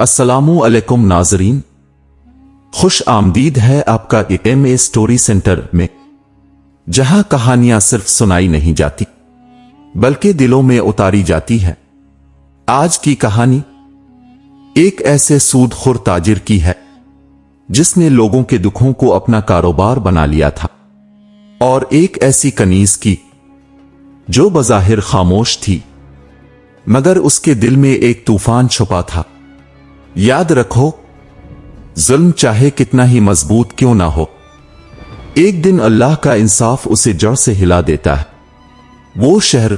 अस्सलामु अलैकुम नाजरीन, खुश आमदीद है आपका MA स्टोरी सेंटर में, जहां कहानियां सिर्फ सुनाई नहीं जाती बल्कि दिलों में उतारी जाती है। आज की कहानी एक ऐसे सूदखोर ताजिर की है जिसने लोगों के दुखों को अपना कारोबार बना लिया था, और एक ऐसी कनीज की जो बज़ाहिर खामोश थी मगर उसके दिल में एक तूफान छुपा था। याद रखो, जुल्म चाहे कितना ही मजबूत क्यों ना हो, एक दिन अल्लाह का इंसाफ उसे जड़ से हिला देता है। वो शहर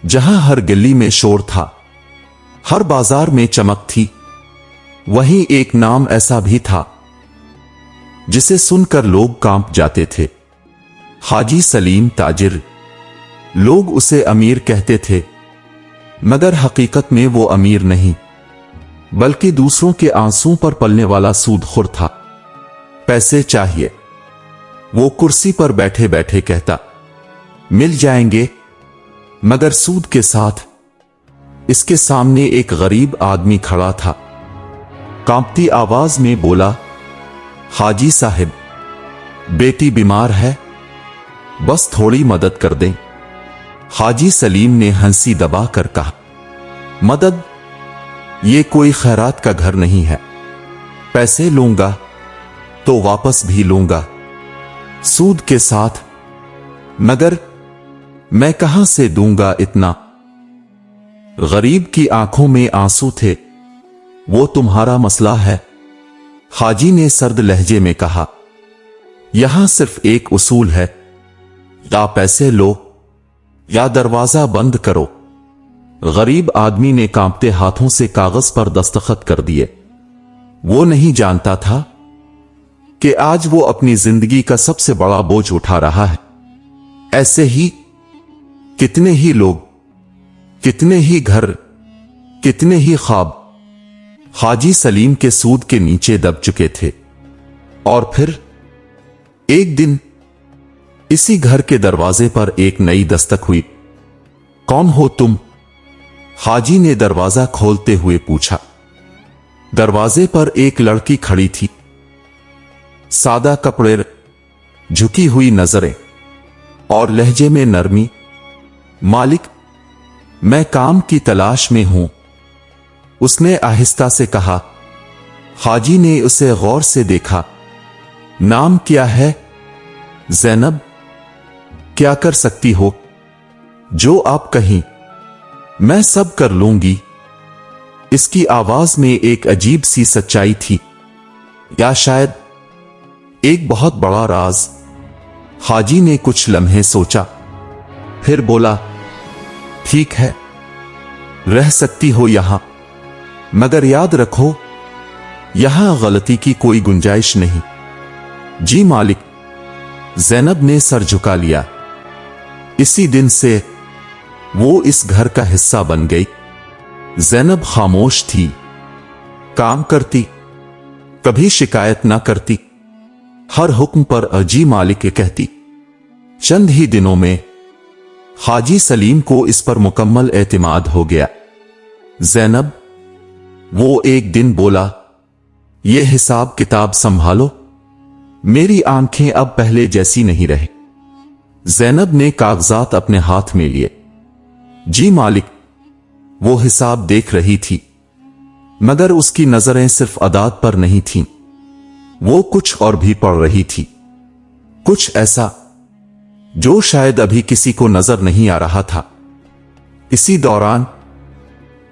जहां हर गली में शोर था, हर बाजार में चमक थी, वहीं एक नाम ऐसा भी था जिसे सुनकर लोग कांप जाते थे। हाजी सलीम ताजिर। लोग उसे अमीर कहते थे, मगर हकीकत में वो अमीर नहीं बल्कि दूसरों के आंसुओं पर पलने वाला सूदखोर था। पैसे चाहिए, वो कुर्सी पर बैठे बैठे कहता, मिल जाएंगे, मगर सूद के साथ। इसके सामने एक गरीब आदमी खड़ा था, कांपती आवाज में बोला, हाजी साहब, बेटी बीमार है, बस थोड़ी मदद कर दें। हाजी सलीम ने हंसी दबाकर कहा, मदद? ये कोई खैरात का घर नहीं है। पैसे लूंगा तो वापस भी लूंगा, सूद के साथ, मगर मैं कहां से दूंगा इतना? गरीब की आंखों में आंसू थे। वो तुम्हारा मसला है, हाजी ने सर्द लहजे में कहा। यहां सिर्फ एक उसूल है, या पैसे लो या दरवाजा बंद करो। गरीब आदमी ने कांपते हाथों से कागज पर दस्तखत कर दिए। वो नहीं जानता था कि आज वो अपनी जिंदगी का सबसे बड़ा बोझ उठा रहा है। ऐसे ही कितने ही लोग, कितने ही घर, कितने ही ख्वाब हाजी सलीम के सूद के नीचे दब चुके थे। और फिर एक दिन इसी घर के दरवाजे पर एक नई दस्तक हुई। कौन हो तुम? हाजी ने दरवाजा खोलते हुए पूछा। दरवाजे पर एक लड़की खड़ी थी, सादा कपड़े, झुकी हुई नजरें और लहजे में नरमी। मालिक, मैं काम की तलाश में हूं, उसने आहिस्ता से कहा। हाजी ने उसे गौर से देखा। नाम क्या है? ज़ैनब। क्या कर सकती हो? जो आप कहीं, मैं सब कर लूंगी। इसकी आवाज में एक अजीब सी सच्चाई थी, या शायद एक बहुत बड़ा राज। हाजी ने कुछ लम्हे सोचा, फिर बोला, ठीक है, रह सकती हो यहां, मगर याद रखो, यहां गलती की कोई गुंजाइश नहीं। जी मालिक, ज़ैनब ने सर झुका लिया। इसी दिन से वो इस घर का हिस्सा बन गई। ज़ैनब खामोश थी, काम करती, कभी शिकायत ना करती, हर हुक्म पर अजी मालिक कहती। चंद ही दिनों में हाजी सलीम को इस पर मुकम्मल एतमाद हो गया। ज़ैनब, वो एक दिन बोला, ये हिसाब किताब संभालो, मेरी आंखें अब पहले जैसी नहीं रही। ज़ैनब ने कागजात अपने हाथ में लिए। जी मालिक, वो हिसाब देख रही थी, मगर उसकी नजरें सिर्फ अदाद पर नहीं थीं, वो कुछ और भी पढ़ रही थी, कुछ ऐसा जो शायद अभी किसी को नजर नहीं आ रहा था। इसी दौरान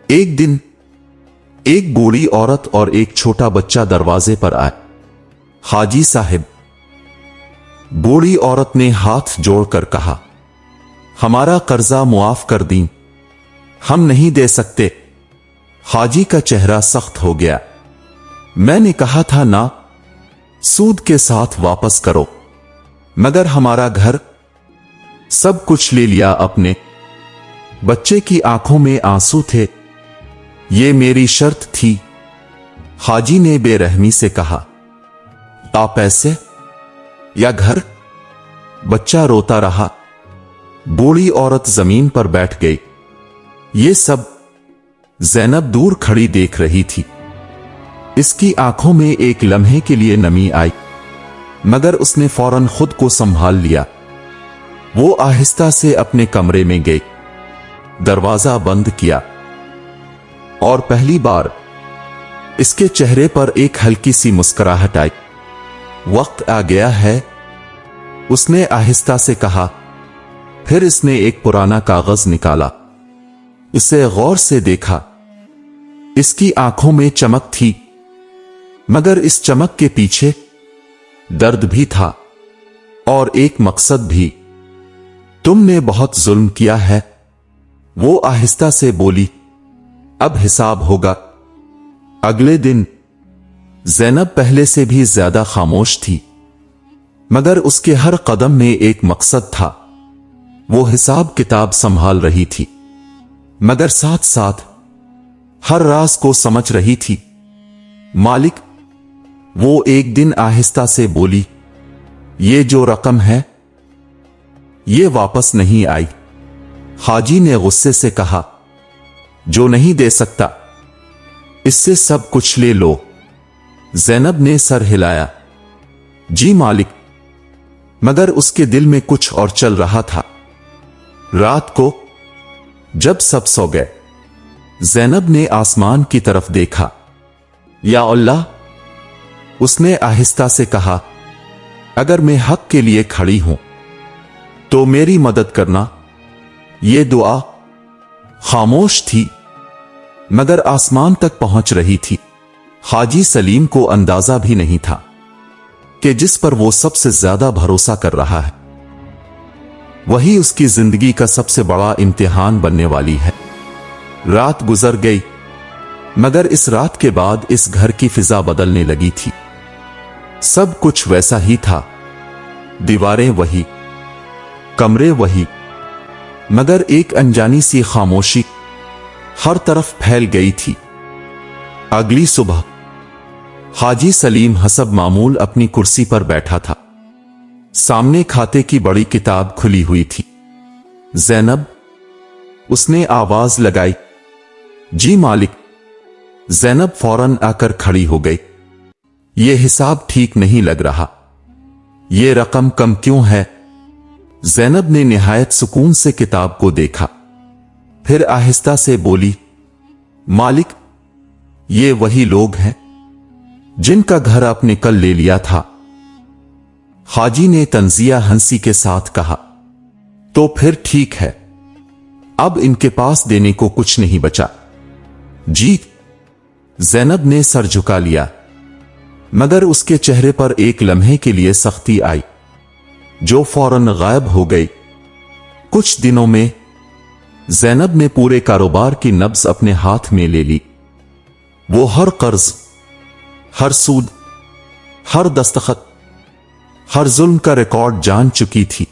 एक दिन एक बूढ़ी औरत और एक छोटा बच्चा दरवाजे पर आए। हाजी साहब, बूढ़ी औरत ने हाथ जोड़कर कहा, हमारा कर्जा मुआफ कर दी, हम नहीं दे सकते। हाजी का चेहरा सख्त हो गया। मैंने कहा था ना, सूद के साथ वापस करो, मगर हमारा घर, सब कुछ ले लिया आपने। बच्चे की आंखों में आंसू थे। ये मेरी शर्त थी, हाजी ने बेरहमी से कहा। आ पैसे या घर? बच्चा रोता रहा। बूढ़ी औरत जमीन पर बैठ गई। ये सब ज़ैनब दूर खड़ी देख रही थी। इसकी आंखों में एक लम्हे के लिए नमी आई, मगर उसने फौरन खुद को संभाल लिया। वो आहिस्ता से अपने कमरे में गई, दरवाजा बंद किया और पहली बार इसके चेहरे पर एक हल्की सी मुस्कुराहट आई। वक्त आ गया है, उसने आहिस्ता से कहा। फिर इसने एक पुराना कागज निकाला, इसे गौर से देखा। इसकी आंखों में चमक थी, मगर इस चमक के पीछे दर्द भी था और एक मकसद भी। तुमने बहुत जुल्म किया है, वो आहिस्ता से बोली। अब हिसाब होगा। अगले दिन ज़ैनब पहले से भी ज्यादा खामोश थी, मगर उसके हर कदम में एक मकसद था। वो हिसाब किताब संभाल रही थी, मगर साथ साथ हर राज को समझ रही थी। मालिक, वो एक दिन आहिस्ता से बोली, ये जो रकम है ये वापस नहीं आई। हाजी ने गुस्से से कहा, जो नहीं दे सकता इससे सब कुछ ले लो। ज़ैनब ने सर हिलाया, जी मालिक, मगर उसके दिल में कुछ और चल रहा था। रात को जब सब सो गए, ज़ैनब ने आसमान की तरफ देखा। या अल्लाह, उसने आहिस्ता से कहा, अगर मैं हक के लिए खड़ी हूं तो मेरी मदद करना। ये दुआ खामोश थी, मगर आसमान तक पहुंच रही थी। हाजी सलीम को अंदाजा भी नहीं था कि जिस पर वो सबसे ज्यादा भरोसा कर रहा है, वही उसकी जिंदगी का सबसे बड़ा इम्तिहान बनने वाली है। रात गुजर गई, मगर इस रात के बाद इस घर की फिजा बदलने लगी थी। सब कुछ वैसा ही था, दीवारें वही, कमरे वही, मगर एक अनजानी सी खामोशी हर तरफ फैल गई थी। अगली सुबह हाजी सलीम हसब मामूल अपनी कुर्सी पर बैठा था। सामने खाते की बड़ी किताब खुली हुई थी। ज़ैनब, उसने आवाज लगाई। जी मालिक। ज़ैनब फौरन आकर खड़ी हो गई। यह हिसाब ठीक नहीं लग रहा, यह रकम कम क्यों है? ज़ैनब ने निहायत सुकून से किताब को देखा, फिर आहिस्ता से बोली, मालिक, ये वही लोग हैं जिनका घर आपने कल ले लिया था। हाजी ने तंजिया हंसी के साथ कहा, तो फिर ठीक है, अब इनके पास देने को कुछ नहीं बचा। जी। ज़ैनब ने सर झुका लिया, मगर उसके चेहरे पर एक लम्हे के लिए सख्ती आई, जो फौरन गायब हो गई। कुछ दिनों में ज़ैनब ने पूरे कारोबार की नब्ज अपने हाथ में ले ली। वो हर कर्ज, हर सूद, हर दस्तखत, हर जुल्म का रिकॉर्ड जान चुकी थी।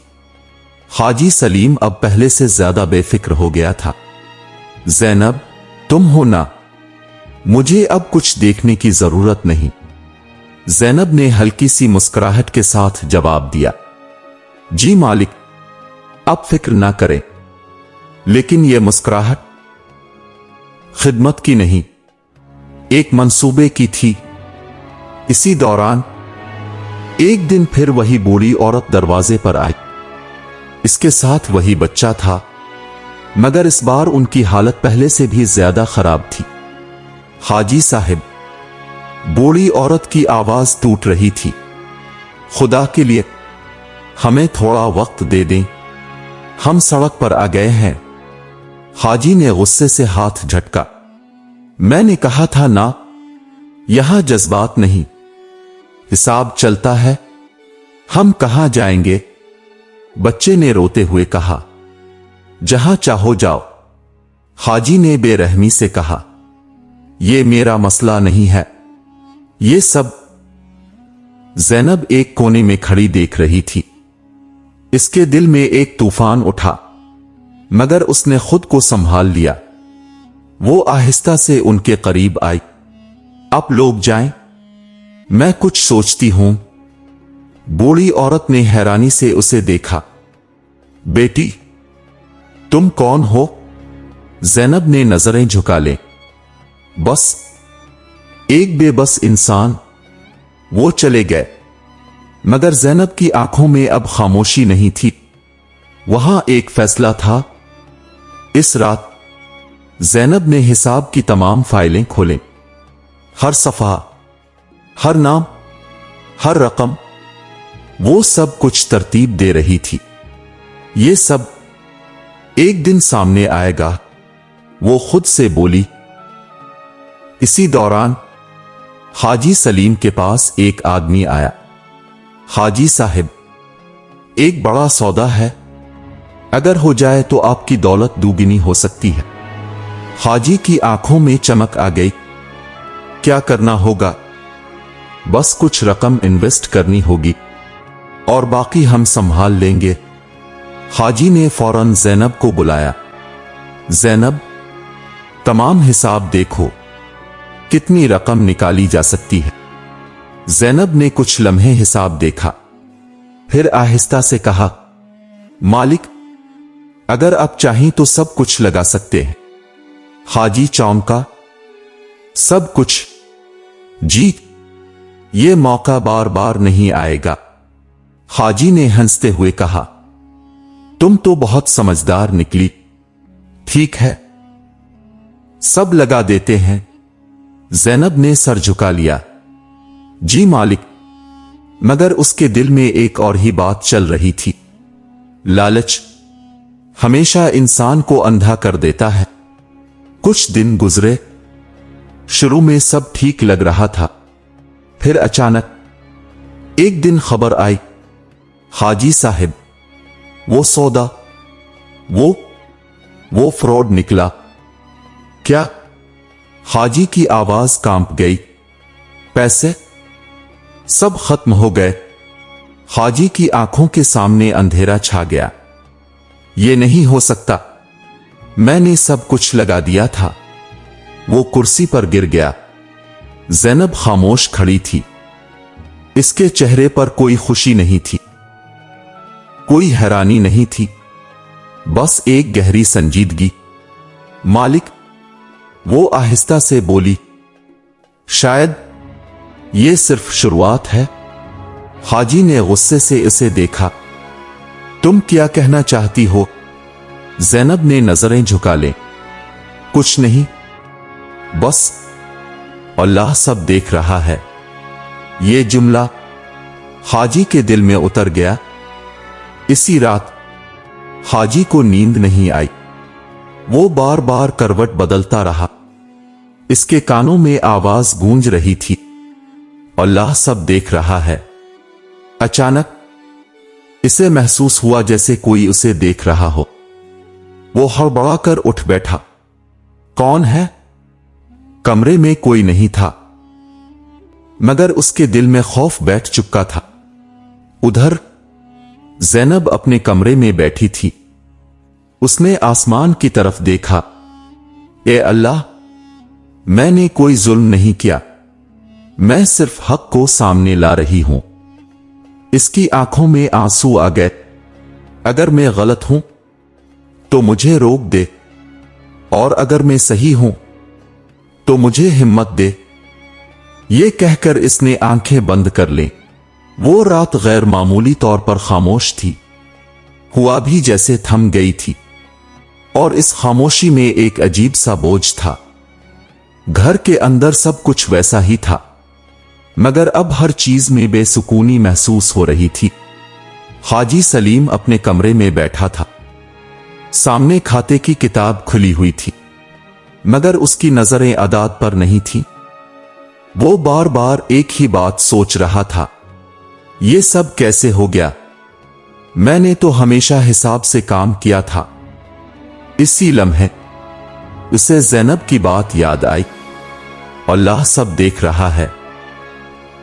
हाजी सलीम अब पहले से ज्यादा बेफिक्र हो गया था। ज़ैनब, तुम हो ना, मुझे अब कुछ देखने की जरूरत नहीं। ज़ैनब ने हल्की सी मुस्कुराहट के साथ जवाब दिया, जी मालिक, अब फिक्र ना करें। लेकिन यह मुस्कुराहट खिदमत की नहीं, एक मंसूबे की थी। इसी दौरान एक दिन फिर वही बूढ़ी औरत दरवाजे पर आई। इसके साथ वही बच्चा था, मगर इस बार उनकी हालत पहले से भी ज्यादा खराब थी। हाजी साहिब, बूढ़ी औरत की आवाज टूट रही थी, खुदा के लिए हमें थोड़ा वक्त दे दें, हम सड़क पर आ गए हैं। हाजी ने गुस्से से हाथ झटका। मैंने कहा था ना, यहां जज्बात नहीं, हिसाब चलता है। हम कहां जाएंगे? बच्चे ने रोते हुए कहा। जहां चाहो जाओ। हाजी ने बेरहमी से कहा, यह मेरा मसला नहीं है, ये सब। ज़ैनब एक कोने में खड़ी देख रही थी। इसके दिल में एक तूफान उठा, मगर उसने खुद को संभाल लिया। वो आहिस्ता से उनके करीब आई। आप लोग जाएं, मैं कुछ सोचती हूं। बूढ़ी औरत ने हैरानी से उसे देखा। बेटी, तुम कौन हो? ज़ैनब ने नजरें झुका ले। बस एक बेबस इंसान। वो चले गए, मगर ज़ैनब की आंखों में अब खामोशी नहीं थी। वहां एक फैसला था। इस रात ज़ैनब ने हिसाब की तमाम फाइलें खोलें। हर सफ़ा, हर नाम, हर रकम, वो सब कुछ तरतीब दे रही थी। ये सब एक दिन सामने आएगा, वो खुद से बोली। इसी दौरान हाजी सलीम के पास एक आदमी आया। हाजी साहब, एक बड़ा सौदा है, अगर हो जाए तो आपकी दौलत दुगनी हो सकती है। हाजी की आंखों में चमक आ गई। क्या करना होगा? बस कुछ रकम इन्वेस्ट करनी होगी और बाकी हम संभाल लेंगे। हाजी ने फौरन ज़ैनब को बुलाया। ज़ैनब, तमाम हिसाब देखो, कितनी रकम निकाली जा सकती है। ज़ैनब ने कुछ लम्हे हिसाब देखा, फिर आहिस्ता से कहा, मालिक, अगर आप चाहें तो सब कुछ लगा सकते हैं। हाजी चौंका। सब कुछ? जी, ये मौका बार बार नहीं आएगा। हाजी ने हंसते हुए कहा, तुम तो बहुत समझदार निकली। ठीक है, सब लगा देते हैं। ज़ैनब ने सर झुका लिया। जी मालिक, मगर उसके दिल में एक और ही बात चल रही थी। लालच हमेशा इंसान को अंधा कर देता है। कुछ दिन गुजरे। शुरू में सब ठीक लग रहा था, फिर अचानक एक दिन खबर आई, हाजी साहब, वो सौदा, वो फ्रॉड निकला। क्या? हाजी की आवाज कांप गई। पैसे सब खत्म हो गए। हाजी की आंखों के सामने अंधेरा छा गया। ये नहीं हो सकता, मैंने सब कुछ लगा दिया था। वो कुर्सी पर गिर गया। ज़ैनब खामोश खड़ी थी। इसके चेहरे पर कोई खुशी नहीं थी, कोई हैरानी नहीं थी, बस एक गहरी संजीदगी। मालिक, वो आहिस्ता से बोली, शायद ये सिर्फ शुरुआत है। हाजी ने गुस्से से इसे देखा। तुम क्या कहना चाहती हो? ज़ैनब ने नजरें झुका ले। कुछ नहीं, बस अल्लाह सब देख रहा है। ये जुमला हाजी के दिल में उतर गया। इसी रात हाजी को नींद नहीं आई। वो बार बार करवट बदलता रहा। इसके कानों में आवाज गूंज रही थी, अल्लाह सब देख रहा है। अचानक इसे महसूस हुआ जैसे कोई उसे देख रहा हो। वो हड़बड़ाकर उठ बैठा। कौन है? कमरे में कोई नहीं था, मगर उसके दिल में खौफ बैठ चुका था। उधर ज़ैनब अपने कमरे में बैठी थी। उसने आसमान की तरफ देखा। ए अल्लाह, मैंने कोई जुल्म नहीं किया, मैं सिर्फ हक को सामने ला रही हूं। इसकी आंखों में आंसू आ गए। अगर मैं गलत हूं तो मुझे रोक दे, और अगर मैं सही हूं तो मुझे हिम्मत दे। ये कहकर इसने आंखें बंद कर ली। वो रात गैर मामूली तौर पर खामोश थी। हुआ भी जैसे थम गई थी, और इस खामोशी में एक अजीब सा बोझ था। घर के अंदर सब कुछ वैसा ही था, मगर अब हर चीज में बेसुकूनी महसूस हो रही थी। हाजी सलीम अपने कमरे में बैठा था। सामने खाते की किताब खुली हुई थी, मगर उसकी नजरें अदाद पर नहीं थी। वो बार बार एक ही बात सोच रहा था, ये सब कैसे हो गया? मैंने तो हमेशा हिसाब से काम किया था। इसी लम्हे उसे ज़ैनब की बात याद आई। अल्लाह सब देख रहा है।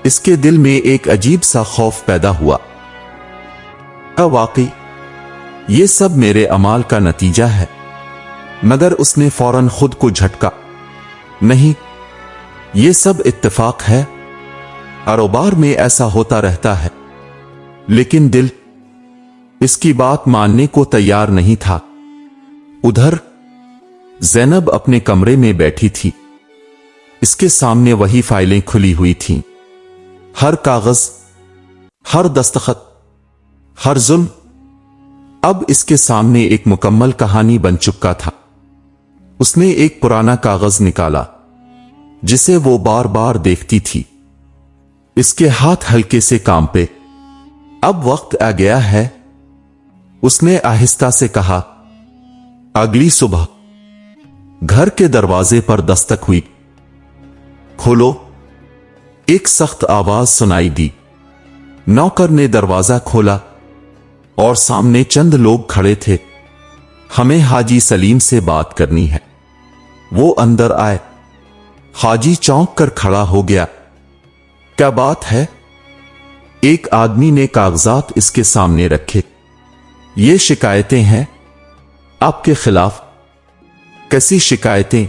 इसके दिल में एक अजीब सा खौफ पैदा हुआ। वाकई ये सब मेरे अमाल का नतीजा है। मगर उसने फौरन खुद को झटका, नहीं, ये सब इत्तेफाक है। कारोबार में ऐसा होता रहता है। लेकिन दिल इसकी बात मानने को तैयार नहीं था। उधर ज़ैनब अपने कमरे में बैठी थी। इसके सामने वही फाइलें खुली हुई थीं। हर कागज, हर दस्तखत, हर जुल्म अब इसके सामने एक मुकम्मल कहानी बन चुका था। उसने एक पुराना कागज निकाला जिसे वो बार बार देखती थी। इसके हाथ हल्के से कांपे। अब वक्त आ गया है, उसने आहिस्ता से कहा। अगली सुबह घर के दरवाजे पर दस्तक हुई। खोलो, एक सख्त आवाज सुनाई दी। नौकर ने दरवाजा खोला और सामने चंद लोग खड़े थे। हमें हाजी सलीम से बात करनी है, वो अंदर आए। हाजी चौंक कर खड़ा हो गया। क्या बात है? एक आदमी ने कागजात इसके सामने रखे। ये शिकायतें हैं आपके खिलाफ। कैसी शिकायतें?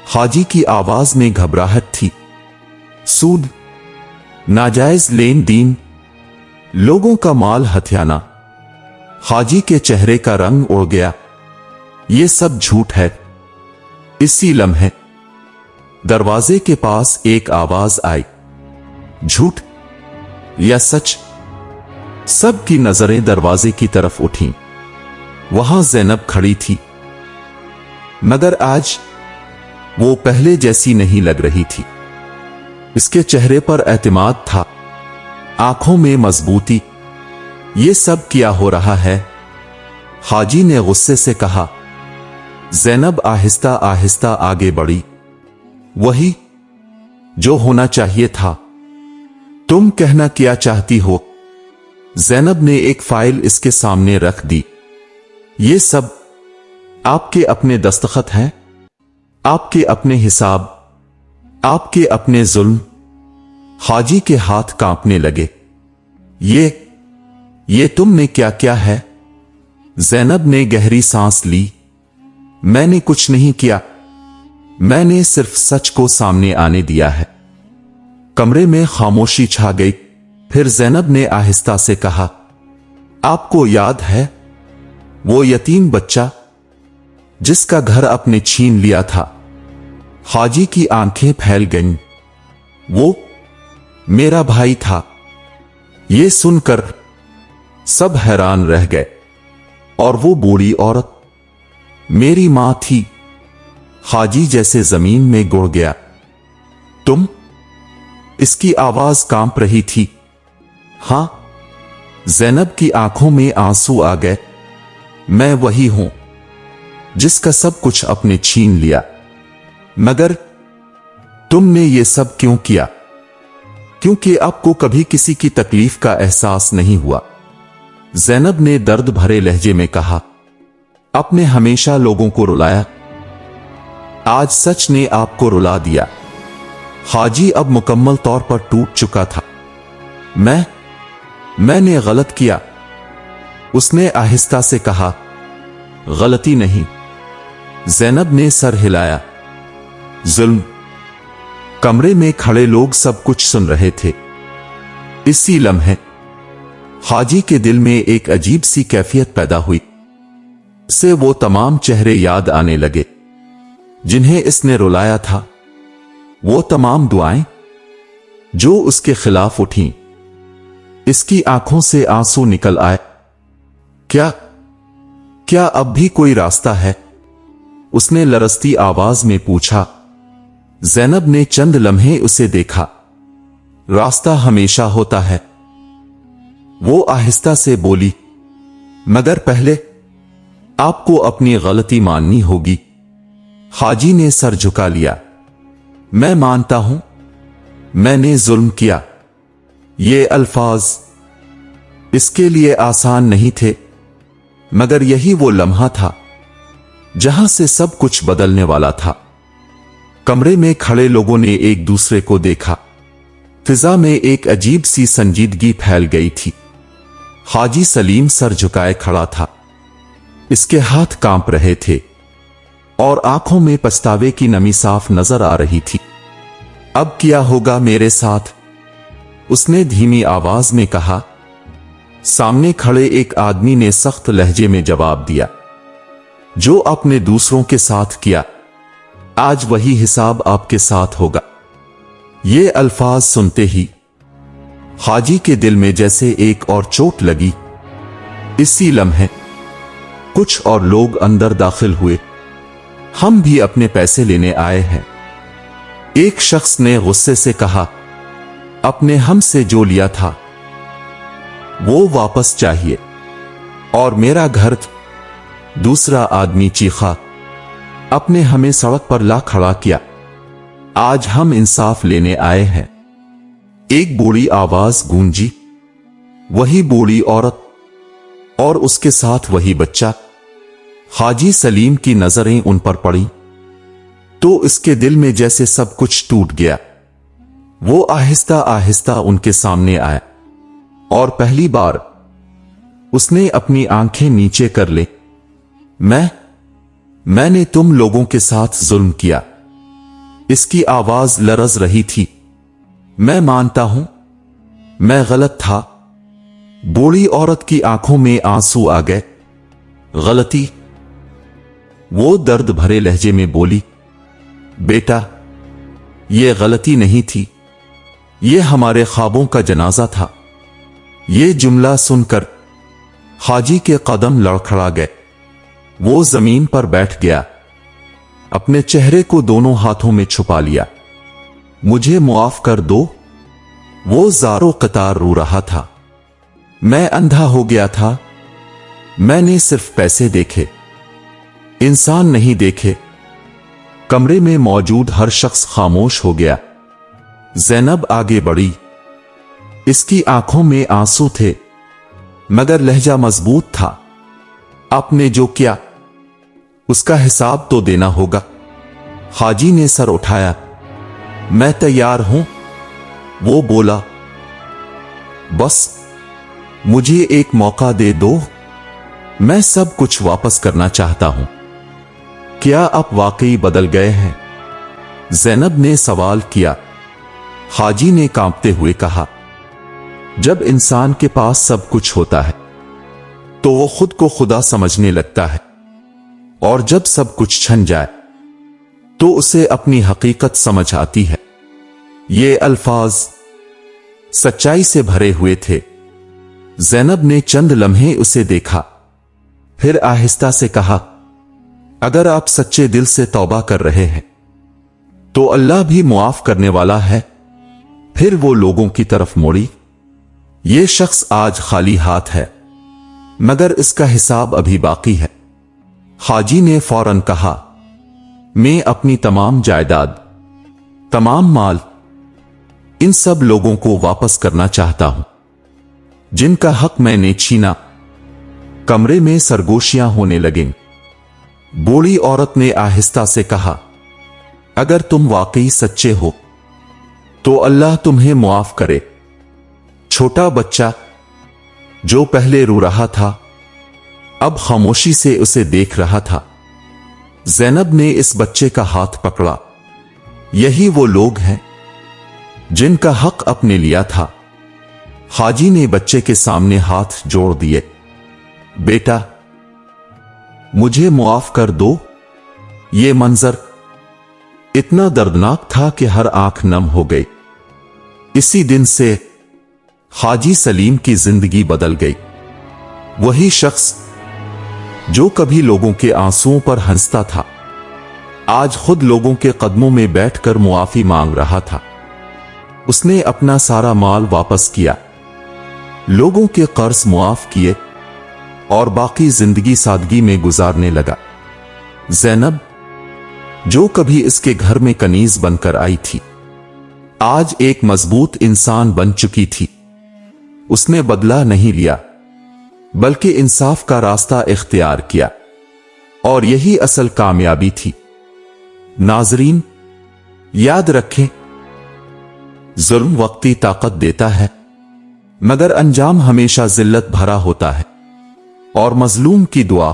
हाजी की आवाज में घबराहट थी। सूद, नाजायज लेन देन, लोगों का माल हथियाना। हाजी के चेहरे का रंग उड़ गया। ये सब झूठ है। इसी लम्हे दरवाजे के पास एक आवाज आई। झूठ या सच? सबकी नजरें दरवाजे की तरफ उठी। वहां ज़ैनब खड़ी थी, मगर आज वो पहले जैसी नहीं लग रही थी। इसके चेहरे पर एतमाद था, आंखों में मजबूती। ये सब क्या हो रहा है? हाजी ने गुस्से से कहा। ज़ैनब आहिस्ता आहिस्ता आगे बढ़ी। वही जो होना चाहिए था। तुम कहना क्या चाहती हो? ज़ैनब ने एक फाइल इसके सामने रख दी। ये सब आपके अपने दस्तखत हैं, आपके अपने हिसाब, आपके अपने जुल्म। हाजी के हाथ कांपने लगे। ये तुमने क्या किया है? ज़ैनब ने गहरी सांस ली। मैंने कुछ नहीं किया, मैंने सिर्फ सच को सामने आने दिया है। कमरे में खामोशी छा गई। फिर ज़ैनब ने आहिस्ता से कहा, आपको याद है वो यतीम बच्चा जिसका घर आपने छीन लिया था? हाजी की आंखें फैल गईं। वो मेरा भाई था। ये सुनकर सब हैरान रह गए। और वो बूढ़ी औरत मेरी मां थी। हाजी जैसे जमीन में गुड़ गया। तुम? इसकी आवाज कांप रही थी। हां। ज़ैनब की आंखों में आंसू आ गए। मैं वही हूं जिसका सब कुछ अपने छीन लिया। मगर तुमने ये सब क्यों किया? क्योंकि आपको कभी किसी की तकलीफ का एहसास नहीं हुआ। ज़ैनब ने दर्द भरे लहजे में कहा, आपने हमेशा लोगों को रुलाया, आज सच ने आपको रुला दिया। हाजी अब मुकम्मल तौर पर टूट चुका था। मैंने गलत किया, उसने आहिस्ता से कहा। गलती नहीं, ज़ैनब ने सर हिलाया। जुल्म। कमरे में खड़े लोग सब कुछ सुन रहे थे। इसी लम्हे हाजी के दिल में एक अजीब सी कैफियत पैदा हुई। से वो तमाम चेहरे याद आने लगे जिन्हें इसने रुलाया था। वो तमाम दुआएं जो उसके खिलाफ उठीं। इसकी आंखों से आंसू निकल आए। क्या अब भी कोई रास्ता है? उसने लरसती आवाज में पूछा। ज़ैनब ने चंद लम्हे उसे देखा। रास्ता हमेशा होता है, वो आहिस्ता से बोली, मगर पहले आपको अपनी गलती माननी होगी। हाजी ने सर झुका लिया। मैं मानता हूं, मैंने जुल्म किया। ये अल्फाज इसके लिए आसान नहीं थे, मगर यही वो लम्हा था जहां से सब कुछ बदलने वाला था। कमरे में खड़े लोगों ने एक दूसरे को देखा। फिजा में एक अजीब सी संजीदगी फैल गई थी। हाजी सलीम सर झुकाए खड़ा था। इसके हाथ कांप रहे थे और आंखों में पछतावे की नमी साफ नजर आ रही थी। अब क्या होगा मेरे साथ? उसने धीमी आवाज में कहा। सामने खड़े एक आदमी ने सख्त लहजे में जवाब दिया, जो आपने दूसरों के साथ किया आज वही हिसाब आपके साथ होगा। ये अल्फाज सुनते ही हाजी के दिल में जैसे एक और चोट लगी। इसी लम्हे कुछ और लोग अंदर दाखिल हुए। हम भी अपने पैसे लेने आए हैं। एक शख्स ने गुस्से से कहा, अपने हम से जो लिया था वो वापस चाहिए, और मेरा घर। दूसरा आदमी चीखा, अपने हमें सड़क पर ला खड़ा किया। आज हम इंसाफ लेने आए हैं। एक बूढ़ी आवाज गूंजी, वही बूढ़ी औरत और उसके साथ वही बच्चा। हाजी सलीम की नजरें उन पर पड़ी तो इसके दिल में जैसे सब कुछ टूट गया। वो आहिस्ता आहिस्ता उनके सामने आया और पहली बार उसने अपनी आंखें नीचे कर ली। मैंने तुम लोगों के साथ जुल्म किया। इसकी आवाज लरज रही थी। मैं मानता हूं, मैं गलत था। बूढ़ी औरत की आंखों में आंसू आ गए। गलती? वो दर्द भरे लहजे में बोली, बेटा, ये गलती नहीं थी, ये हमारे ख्वाबों का जनाजा था। ये जुमला सुनकर हाजी के कदम लड़खड़ा गए। वो जमीन पर बैठ गया, अपने चेहरे को दोनों हाथों में छुपा लिया। मुझे मुआफ कर दो। वो ज़ारो कतार रो रहा था। मैं अंधा हो गया था। मैंने सिर्फ पैसे देखे, इंसान नहीं देखे। कमरे में मौजूद हर शख्स खामोश हो गया। ज़ैनब आगे बढ़ी। इसकी आंखों में आंसू थे मगर लहजा मजबूत था। आपने जो किया उसका हिसाब तो देना होगा। हाजी ने सर उठाया। मैं तैयार हूं, वो बोला। बस मुझे एक मौका दे दो। मैं सब कुछ वापस करना चाहता हूं। क्या आप वाकई बदल गए हैं? ज़ैनब ने सवाल किया। हाजी ने कांपते हुए कहा, जब इंसान के पास सब कुछ होता है तो वो खुद को खुदा समझने लगता है, और जब सब कुछ छन जाए तो उसे अपनी हकीकत समझ आती है। ये अल्फाज सच्चाई से भरे हुए थे। ज़ैनब ने चंद लम्हे उसे देखा, फिर आहिस्ता से कहा, अगर आप सच्चे दिल से तौबा कर रहे हैं तो अल्लाह भी मुआफ करने वाला है। फिर वो लोगों की तरफ मुड़ी। ये शख्स आज खाली हाथ है मगर इसका हिसाब अभी बाकी है। हाजी ने फौरन कहा, मैं अपनी तमाम जायदाद, तमाम माल, इन सब लोगों को वापस करना चाहता हूं जिनका हक मैंने छीना। कमरे में सरगोशियां होने लगीं। बूढ़ी औरत ने आहिस्ता से कहा, अगर तुम वाकई सच्चे हो तो अल्लाह तुम्हें मुआफ करे। छोटा बच्चा जो पहले रो रहा था अब खामोशी से उसे देख रहा था। ज़ैनब ने इस बच्चे का हाथ पकड़ा। यही वो लोग हैं जिनका हक अपने लिया था। हाजी ने बच्चे के सामने हाथ जोड़ दिए। बेटा, मुझे मुआफ कर दो। ये मंजर इतना दर्दनाक था कि हर आंख नम हो गई। इसी दिन से हाजी सलीम की जिंदगी बदल गई। वही शख्स जो कभी लोगों के आंसुओं पर हंसता था आज खुद लोगों के कदमों में बैठकर मुआफी मांग रहा था। उसने अपना सारा माल वापस किया, लोगों के कर्ज मुआफ किए और बाकी जिंदगी सादगी में गुजारने लगा। ज़ैनब जो कभी इसके घर में कनीज बनकर आई थी आज एक मजबूत इंसान बन चुकी थी। उसने बदला नहीं लिया बल्कि इंसाफ का रास्ता इख्तियार किया, और यही असल कामयाबी थी। नाजरीन, याद रखें, जुल्म वक्ती ताकत देता है मगर अंजाम हमेशा जिल्लत भरा होता है, और मजलूम की दुआ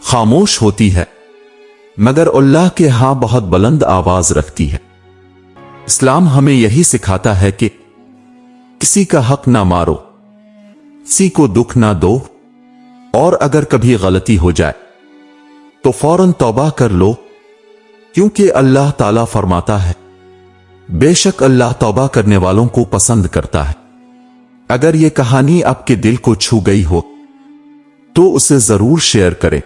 खामोश होती है मगर अल्लाह के हां बहुत बुलंद आवाज रखती है। इस्लाम हमें यही सिखाता है कि किसी का हक ना मारो, किसी को दुख ना दो, और अगर कभी गलती हो जाए तो फौरन तौबा कर लो। کیونکہ اللہ تعالیٰ فرماتا ہے، بے شک اللہ توبہ کرنے والوں کو پسند کرتا ہے۔ اگر یہ کہانی آپ کے دل کو چھو گئی ہو تو اسے ضرور شیئر کریں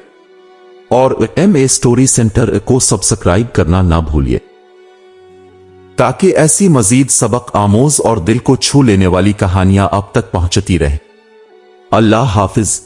اور ایم اے اسٹوری سینٹر کو سبسکرائب کرنا نہ بھولیے تاکہ ایسی مزید سبق آموز اور دل کو چھو لینے والی کہانیاں آپ تک پہنچتی رہیں۔ اللہ حافظ۔